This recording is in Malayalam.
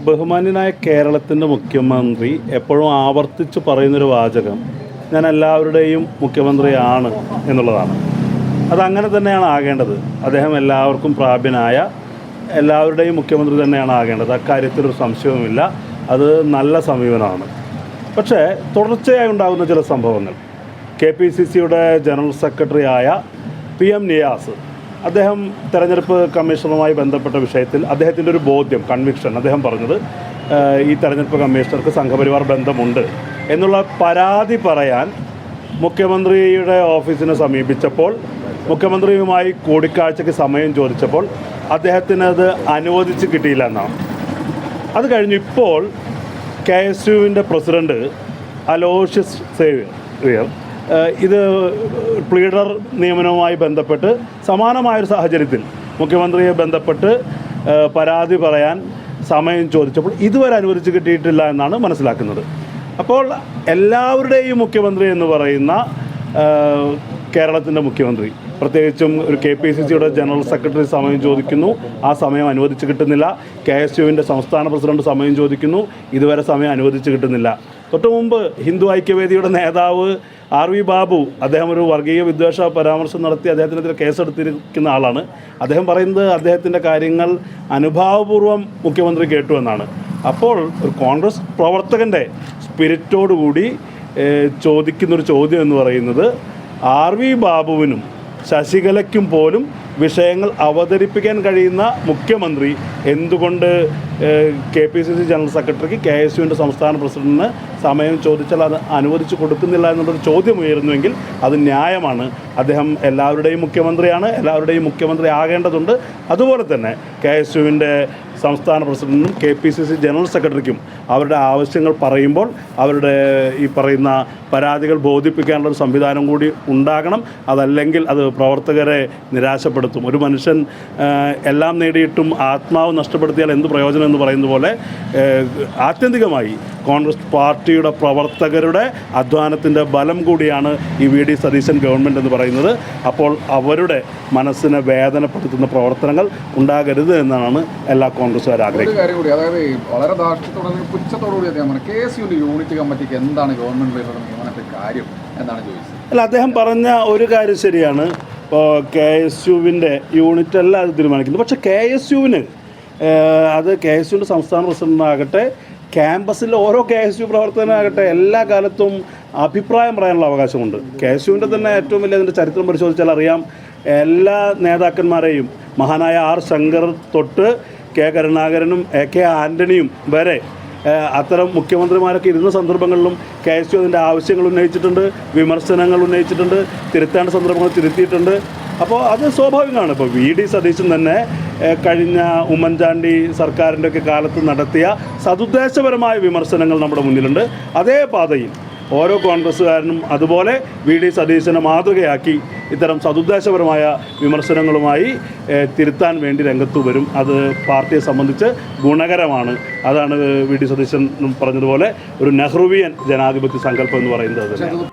ബഹുമാന്യനായ കേരളത്തിൻ്റെ മുഖ്യമന്ത്രി എപ്പോഴും ആവർത്തിച്ച് പറയുന്നൊരു വാചകം ഞാൻ എല്ലാവരുടെയും മുഖ്യമന്ത്രിയാണ് എന്നുള്ളതാണ്. അതങ്ങനെ തന്നെയാണ് ആകേണ്ടത്. അദ്ദേഹം എല്ലാവർക്കും പ്രാപ്യനായ എല്ലാവരുടെയും മുഖ്യമന്ത്രി തന്നെയാണ് ആകേണ്ടത്. അക്കാര്യത്തിലൊരു സംശയവുമില്ല. അത് നല്ല സമീപനമാണ്. പക്ഷേ തുടർച്ചയായി ഉണ്ടാകുന്ന ചില സംഭവങ്ങൾ, KPCCയുടെ ജനറൽ സെക്രട്ടറി ആയ PM നിയാസ് അദ്ദേഹം തെരഞ്ഞെടുപ്പ് കമ്മീഷണറുമായി ബന്ധപ്പെട്ട വിഷയത്തിൽ അദ്ദേഹത്തിൻ്റെ ഒരു ബോധ്യം, കൺവിക്ഷൻ, അദ്ദേഹം പറഞ്ഞത് ഈ തെരഞ്ഞെടുപ്പ് കമ്മീഷണർക്ക് സംഘപരിവാർ ബന്ധമുണ്ട് എന്നുള്ള പരാതി പറയാൻ മുഖ്യമന്ത്രിയുടെ ഓഫീസിനെ സമീപിച്ചപ്പോൾ, മുഖ്യമന്ത്രിയുമായി കൂടിക്കാഴ്ചയ്ക്ക് സമയം ചോദിച്ചപ്പോൾ അദ്ദേഹത്തിന് അത് അനുവദിച്ച് കിട്ടിയില്ല എന്നാണ്. അത് കഴിഞ്ഞ് ഇപ്പോൾ KSUവിൻ്റെ പ്രസിഡന്റ് അലോഷ്യസ് സേവ്യർ ഇത് പ്ലീഡർ നിയമനവുമായി ബന്ധപ്പെട്ട് സമാനമായൊരു സാഹചര്യത്തിൽ മുഖ്യമന്ത്രിയെ ബന്ധപ്പെട്ട് പരാതി പറയാൻ സമയം ചോദിച്ചപ്പോൾ ഇതുവരെ അനുവദിച്ച് കിട്ടിയിട്ടില്ല എന്നാണ് മനസ്സിലാക്കുന്നത്. അപ്പോൾ എല്ലാവരുടെയും മുഖ്യമന്ത്രി എന്ന് പറയുന്ന കേരളത്തിൻ്റെ മുഖ്യമന്ത്രി, പ്രത്യേകിച്ചും ഒരു KPCCയുടെ ജനറൽ സെക്രട്ടറി സമയം ചോദിക്കുന്നു, ആ സമയം അനുവദിച്ച് കിട്ടുന്നില്ല. KSUവിൻ്റെ സംസ്ഥാന പ്രസിഡന്റ് സമയം ചോദിക്കുന്നു, ഇതുവരെ സമയം അനുവദിച്ച് കിട്ടുന്നില്ല. തൊട്ടു മുമ്പ് ഹിന്ദു ഐക്യവേദിയുടെ നേതാവ് RV ബാബു, അദ്ദേഹം ഒരു വർഗീയ വിദ്വേഷ പരാമർശം നടത്തി അദ്ദേഹത്തിനെതിരെ കേസെടുത്തിരിക്കുന്ന ആളാണ്. അദ്ദേഹം പറയുന്നത് അദ്ദേഹത്തിൻ്റെ കാര്യങ്ങൾ അനുഭാവപൂർവ്വം മുഖ്യമന്ത്രി കേട്ടു എന്നാണ്. അപ്പോൾ ഒരു കോൺഗ്രസ് പ്രവർത്തകൻ്റെ സ്പിരിറ്റോടുകൂടി ചോദിക്കുന്നൊരു ചോദ്യം എന്ന് പറയുന്നത്, RV ബാബുവിനും ശശികലയ്ക്കും പോലും വിഷയങ്ങൾ അവതരിപ്പിക്കാൻ കഴിയുന്ന മുഖ്യമന്ത്രി എന്തുകൊണ്ട് KPCC ജനറൽ സെക്രട്ടറിക്ക് KSUവിൻ്റെ സംസ്ഥാന പ്രസിഡന്റിന് സമയം ചോദിച്ചാൽ അത് അനുവദിച്ചു കൊടുക്കുന്നില്ല എന്നുള്ളൊരു ചോദ്യം ഉയരുന്നുവെങ്കിൽ അത് ന്യായമാണ്. അദ്ദേഹം എല്ലാവരുടെയും മുഖ്യമന്ത്രിയാണ്, എല്ലാവരുടെയും മുഖ്യമന്ത്രി ആകേണ്ടതുണ്ട്. അതുപോലെ തന്നെ KSUവിൻ്റെ സംസ്ഥാന പ്രസിഡന്റിനും KPCC ജനറൽ സെക്രട്ടറിക്കും അവരുടെ ആവശ്യങ്ങൾ പറയുമ്പോൾ അവരുടെ ഈ പറയുന്ന പരാതികൾ ബോധിപ്പിക്കാനുള്ളൊരു സംവിധാനം കൂടി ഉണ്ടാകണം. അതല്ലെങ്കിൽ അത് പ്രവർത്തകരെ നിരാശപ്പെടുത്തും. ഒരു മനുഷ്യൻ എല്ലാം നേടിയിട്ടും ആത്മാവ് നഷ്ടപ്പെടുത്തിയാൽ എന്ത് പ്രയോജനം എന്ന് പറയുന്ന പോലെ ആത്യന്തികമായി കോൺഗ്രസ് പാർട്ടിയുടെ പ്രവർത്തകരുടെ അധ്വാനത്തിൻ്റെ ബലം കൂടിയാണ് ഈ VD സതീശൻ ഗവൺമെൻറ് എന്ന് പറയുന്നത്. അപ്പോൾ അവരുടെ മനസ്സിനെ വേദനപ്പെടുത്തുന്ന പ്രവർത്തനങ്ങൾ ഉണ്ടാകരുത് എന്നാണ് എല്ലാ കോൺഗ്രസ്സുകാർ ആഗ്രഹിക്കുന്നത്. കാര്യം കൂടി, അതായത് വളരെ ധാർഷ്ട്യത്തോടെ പുച്ഛത്തോടുകൂടി അദ്ദേഹം KSUവിൻ്റെ യൂണിറ്റ് കമ്മിറ്റിക്ക് എന്താണ് ഗവൺമെൻറ് നിയമനത്തെ കാര്യം എന്നാണ് ചോദിച്ചത്. അല്ല, അദ്ദേഹം പറഞ്ഞ ഒരു കാര്യം ശരിയാണ്. ഇപ്പോൾ KSUവിൻ്റെ യൂണിറ്റ് അല്ല അത് തീരുമാനിക്കുന്നത്. പക്ഷേ KSUവിന് അത് KSUവിൻ്റെ സംസ്ഥാന പ്രസിഡന്റാകട്ടെ, ക്യാമ്പസിലെ ഓരോ KSU പ്രവർത്തകനാകട്ടെ എല്ലാ കാലത്തും അഭിപ്രായം പറയാനുള്ള അവകാശമുണ്ട്. KSUവിൻ്റെ തന്നെ ഏറ്റവും വലിയ അതിൻ്റെ ചരിത്രം പരിശോധിച്ചാൽ അറിയാം, എല്ലാ നേതാക്കന്മാരെയും മഹാനായ R ശങ്കർ തൊട്ട് K കരുണാകരനും AK ആൻ്റണിയും വരെ അത്തരം മുഖ്യമന്ത്രിമാരൊക്കെ ഇരുന്ന സന്ദർഭങ്ങളിലും KSU അതിൻ്റെ ആവശ്യങ്ങൾ ഉന്നയിച്ചിട്ടുണ്ട്, വിമർശനങ്ങൾ ഉന്നയിച്ചിട്ടുണ്ട്, തിരുത്തേണ്ട സന്ദർഭങ്ങൾ തിരുത്തിയിട്ടുണ്ട്. അപ്പോൾ അത് സ്വാഭാവികമാണ്. ഇപ്പോൾ VD സതീശൻ തന്നെ കഴിഞ്ഞ ഉമ്മൻചാണ്ടി സർക്കാരിൻ്റെ ഒക്കെ കാലത്ത് നടത്തിയ സതുദ്ദേശപരമായ വിമർശനങ്ങൾ നമ്മുടെ മുന്നിലുണ്ട്. അതേ പാതയിൽ ഓരോ കോൺഗ്രസ്സുകാരനും അതുപോലെ VD സതീശനെ മാതൃകയാക്കി ഇത്തരം സതുദ്ദേശപരമായ വിമർശനങ്ങളുമായി തിരുത്താൻ വേണ്ടി രംഗത്ത് വരും. അത് പാർട്ടിയെ സംബന്ധിച്ച് ഗുണകരമാണ്. അതാണ് VD സതീശൻ പറഞ്ഞതുപോലെ ഒരു നെഹ്റുവിയൻ ജനാധിപത്യ സങ്കല്പം എന്ന് പറയുന്നത്.